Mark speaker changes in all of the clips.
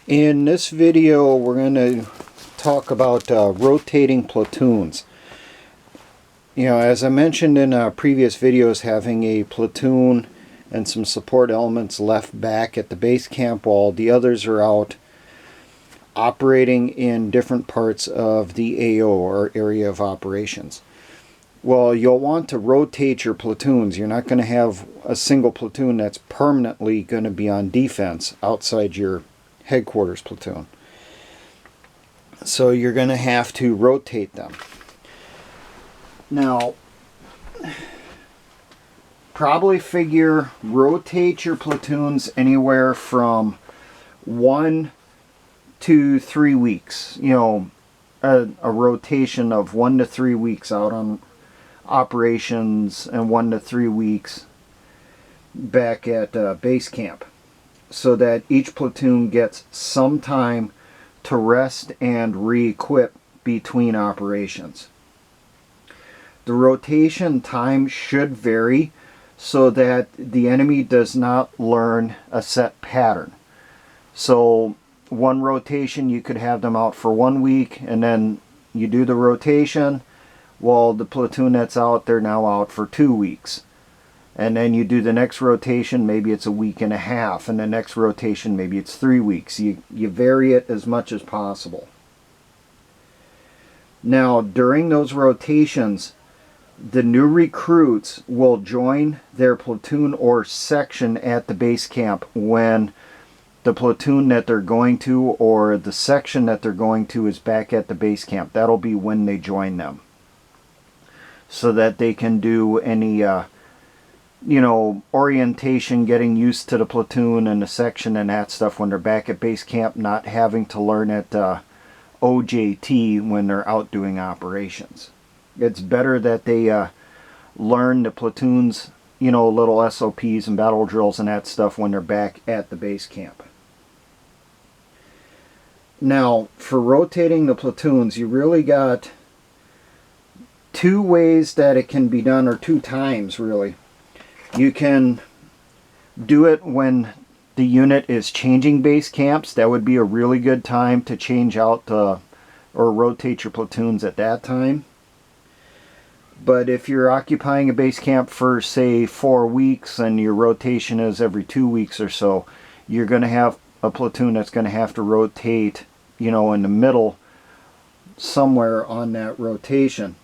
Speaker 1: In this video, we're going to talk about rotating platoons. You know, as I mentioned in previous videos, having a platoon and some support elements left back at the base camp while the others are out operating in different parts of the AO, or area of operations. Well, you'll want to rotate your platoons. You're not going to have a single platoon that's permanently going to be on defense outside your headquarters platoon. So you're going to have to rotate them. Now, probably figure rotate your platoons anywhere from 1 to 3 weeks. You know, a rotation of 1 to 3 weeks out on operations and 1 to 3 weeks back at base camp, so that each platoon gets some time to rest and re-equip between operations. The rotation time should vary so that the enemy does not learn a set pattern. So one rotation, you could have them out for 1 week, and then you do the rotation. Well, the platoon that's out, they're now out for 2 weeks. And then you do the next rotation, maybe it's a week and a half, and the next rotation, maybe it's 3 weeks. You vary it as much as possible. Now, during those rotations, the new recruits will join their platoon or section at the base camp when the platoon that they're going to, or the section that they're going to, is back at the base camp. That'll be when they join them, so that they can do any orientation, getting used to the platoon and the section and that stuff when they're back at base camp, not having to learn at OJT when they're out doing operations. It's better that they learn the platoons, little SOPs and battle drills and that stuff when they're back at the base camp. Now, for rotating the platoons, you really got 2 ways that it can be done, or 2 times really. You can do it when the unit is changing base camps. That would be a really good time to change out or rotate your platoons at that time. But if you're occupying a base camp for, say, 4 weeks and your rotation is every 2 weeks or so, you're going to have a platoon that's going to have to rotate, in the middle somewhere on that rotation.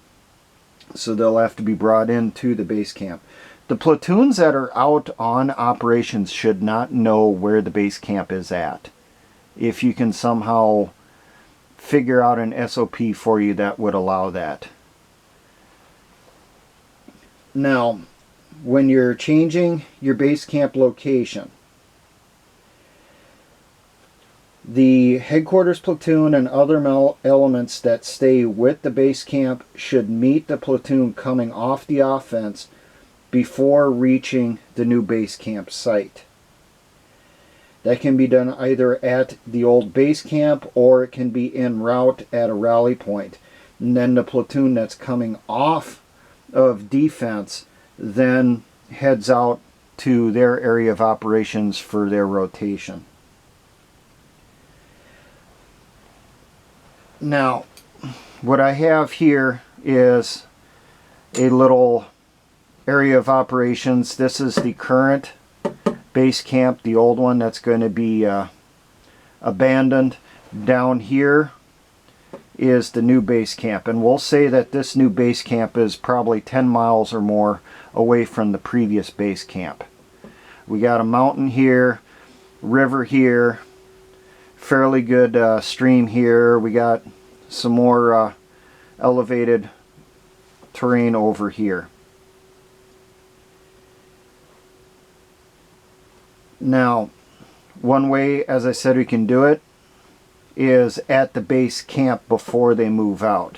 Speaker 1: So they'll have to be brought into the base camp. The platoons that are out on operations should not know where the base camp is at. If you can somehow figure out an SOP for you that would allow that. Now, when you're changing your base camp location, the headquarters platoon and other elements that stay with the base camp should meet the platoon coming off the offense before reaching the new base camp site. That can be done either at the old base camp, or it can be en route at a rally point. And then the platoon that's coming off of defense then heads out to their area of operations for their rotation. Now, what I have here is a little area of operations. This is the current base camp, the old one that's going to be abandoned. Down here is the new base camp, and we'll say that this new base camp is probably 10 miles or more away from the previous base camp. We got a mountain here, river here, fairly good stream here. We got some more elevated terrain over here. Now, one way, as I said, we can do it is at the base camp before they move out.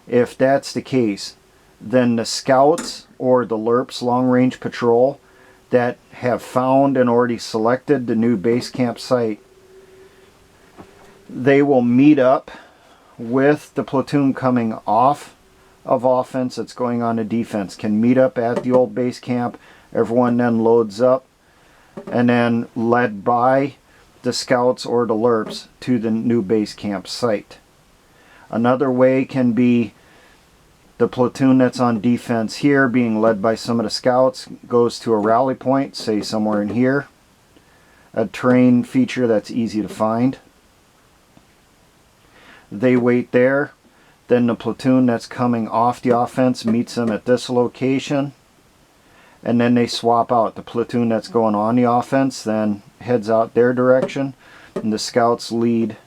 Speaker 1: If that's the case, then the scouts or the LRPs, long range patrol, that have found and already selected the new base camp site, they will meet up with the platoon coming off of offense that's going on to defense, can meet up at the old base camp. Everyone then loads up, and then led by the scouts or the LRPs to the new base camp site. Another way can be the platoon that's on defense here, being led by some of the scouts, goes to a rally point, say somewhere in here, a terrain feature that's easy to find. They wait there. Then the platoon that's coming off the offense meets them at this location. And then they swap out. The platoon that's going on the offense then heads out their direction. And the scouts lead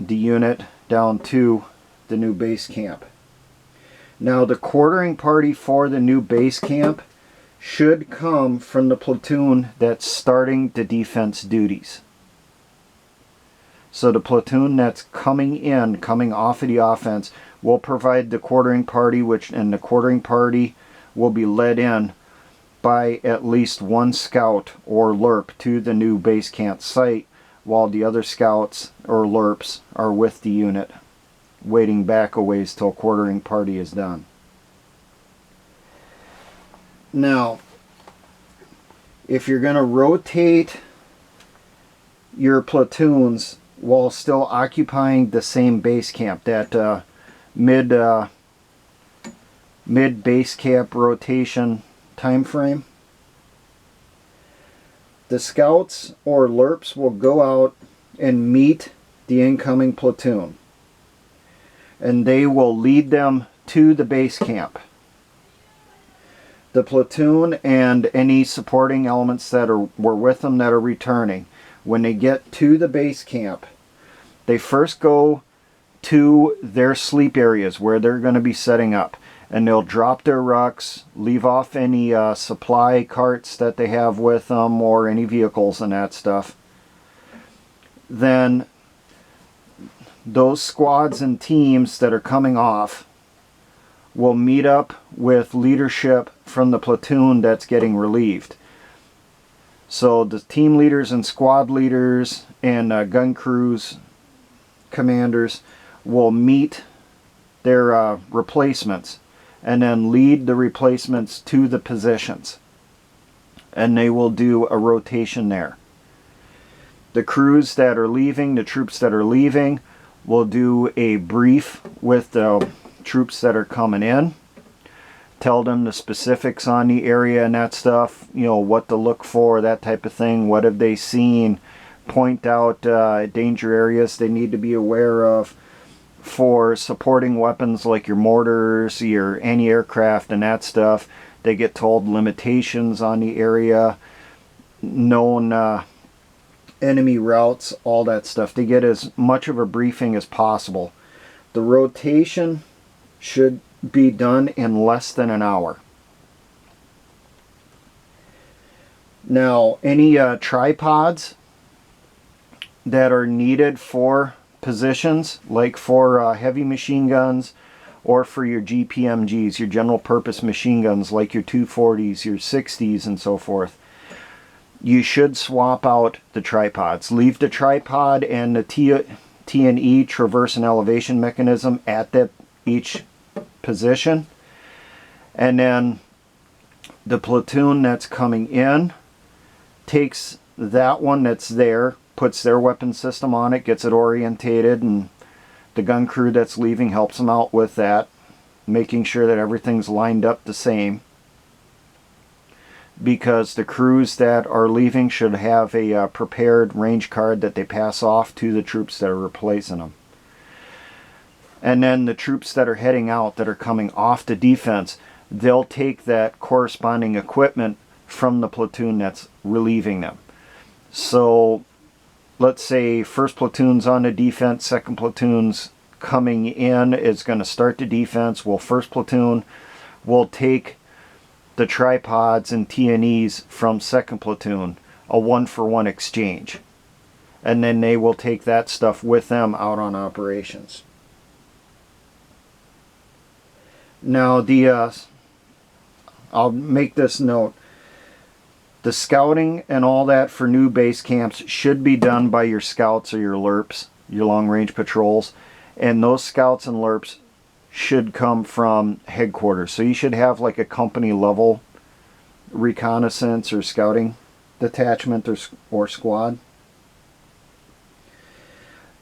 Speaker 1: the unit down to the new base camp. Now the quartering party for the new base camp should come from the platoon that's starting the defense duties. So the platoon that's coming off of the offense, will provide the quartering party, and the quartering party will be led in by at least one scout or LRP to the new base camp site, while the other scouts or LRPs are with the unit, waiting back a ways till quartering party is done. Now, if you're going to rotate your platoons while still occupying the same base camp, that mid base camp rotation time frame, the scouts or LRPs will go out and meet the incoming platoon, and they will lead them to the base camp. The platoon and any supporting elements that were with them that are returning, when they get to the base camp, they first go to their sleep areas where they're going to be setting up, and they'll drop their rucks, leave off any supply carts that they have with them or any vehicles and that stuff. Then those squads and teams that are coming off will meet up with leadership from the platoon that's getting relieved. So the team leaders and squad leaders and gun crews commanders will meet their replacements and then lead the replacements to the positions, and they will do a rotation there. The crews that are leaving, the troops that are leaving, will do a brief with the troops that are coming in, tell them the specifics on the area and that stuff, what to look for, that type of thing, what have they seen, point out danger areas they need to be aware of for supporting weapons like your mortars, your anti-aircraft and that stuff. They get told limitations on the area, known enemy routes, all that stuff. They get as much of a briefing as possible. The rotation should be done in less than an hour. Now, any tripods that are needed for positions, like for heavy machine guns or for your GPMGs, your general purpose machine guns like your 240s, your 60s and so forth, you should swap out the tripods. Leave the tripod and the T&E, traverse and elevation mechanism, at each position, and then the platoon that's coming in takes that one that's there, puts their weapon system on it, gets it orientated, and the gun crew that's leaving helps them out with that, making sure that everything's lined up the same, because the crews that are leaving should have a prepared range card that they pass off to the troops that are replacing them. And then the troops that are heading out, that are coming off the defense, they'll take that corresponding equipment from the platoon that's relieving them. So let's say first platoon's on the defense, second platoon's coming in, is going to start the defense. Well, first platoon will take the tripods and T&Es from second platoon, a one-for-one exchange. And then they will take that stuff with them out on operations. Now, I'll make this note. The scouting and all that for new base camps should be done by your scouts or your LRPs, your long-range patrols. And those scouts and LRPs should come from headquarters. So you should have like a company level reconnaissance or scouting detachment or squad.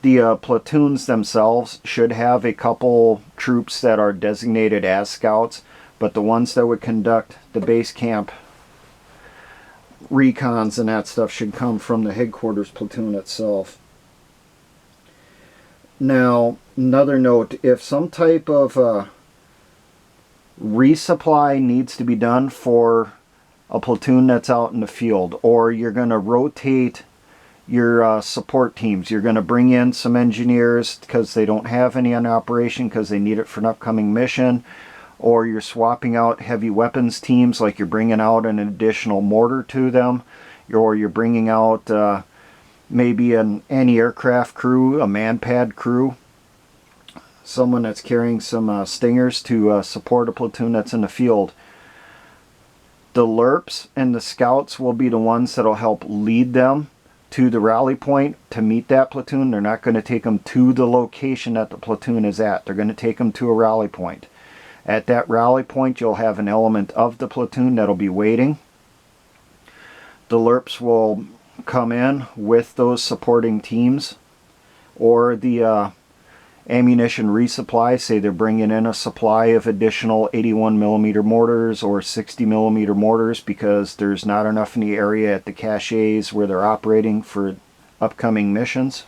Speaker 1: The platoons themselves should have a couple troops that are designated as scouts, but the ones that would conduct the base camp recons and that stuff should come from the headquarters platoon itself. Now, another note, if some type of resupply needs to be done for a platoon that's out in the field, or you're going to rotate your support teams, you're going to bring in some engineers because they don't have any on operation because they need it for an upcoming mission, or you're swapping out heavy weapons teams, like you're bringing out an additional mortar to them, or you're bringing out maybe an anti-aircraft crew, a man-pad crew, someone that's carrying some stingers to support a platoon that's in the field. The LRPs and the scouts will be the ones that'll help lead them to the rally point to meet that platoon. They're not going to take them to the location that the platoon is at. They're going to take them to a rally point. At that rally point, you'll have an element of the platoon that'll be waiting. The LRPs will come in with those supporting teams, or the ammunition resupply, say they're bringing in a supply of additional 81mm mortars or 60mm mortars because there's not enough in the area at the caches where they're operating for upcoming missions.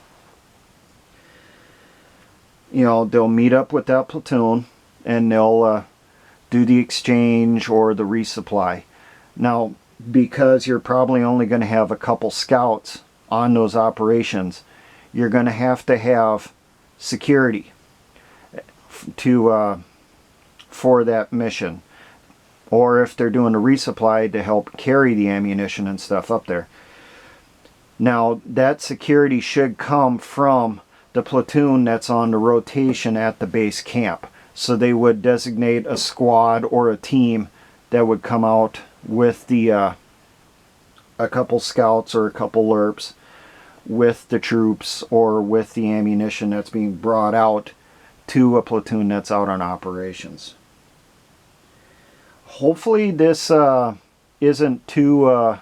Speaker 1: You know, they'll meet up with that platoon and they'll do the exchange or the resupply. Now, because you're probably only going to have a couple scouts on those operations, you're going to have security to for that mission, or if they're doing a resupply, to help carry the ammunition and stuff up there. Now, that security should come from the platoon that's on the rotation at the base camp. So they would designate a squad or a team that would come out with the a couple scouts or a couple LRPs with the troops or with the ammunition that's being brought out to a platoon that's out on operations. Hopefully this isn't too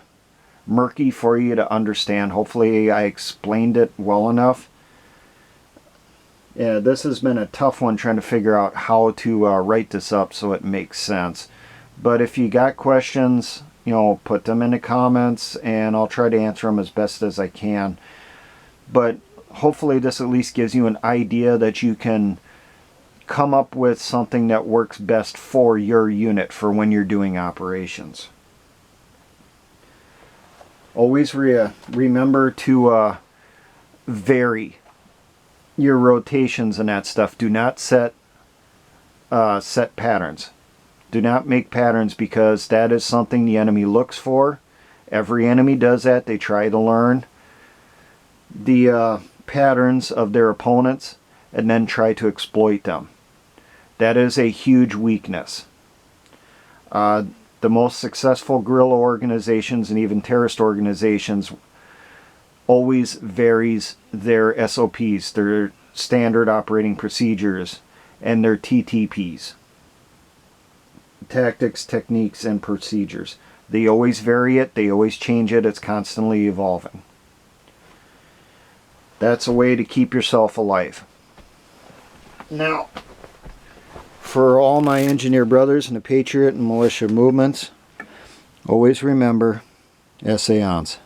Speaker 1: murky for you to understand. Hopefully I explained it well enough. Yeah, this has been a tough one trying to figure out how to write this up so it makes sense. But if you got questions, you know, put them in the comments and I'll try to answer them as best as I can. But hopefully this at least gives you an idea that you can come up with something that works best for your unit for when you're doing operations. Always remember to vary your rotations and that stuff. Do not set patterns. Do not make patterns, because that is something the enemy looks for. Every enemy does that. They try to learn the patterns of their opponents and then try to exploit them. That is a huge weakness. The most successful guerrilla organizations and even terrorist organizations always varies their SOPs, their standard operating procedures, and their TTPs. Tactics, techniques, and procedures. They always vary it, they always change it, it's constantly evolving. That's a way to keep yourself alive. Now, for all my engineer brothers in the Patriot and militia movements, always remember, essayons.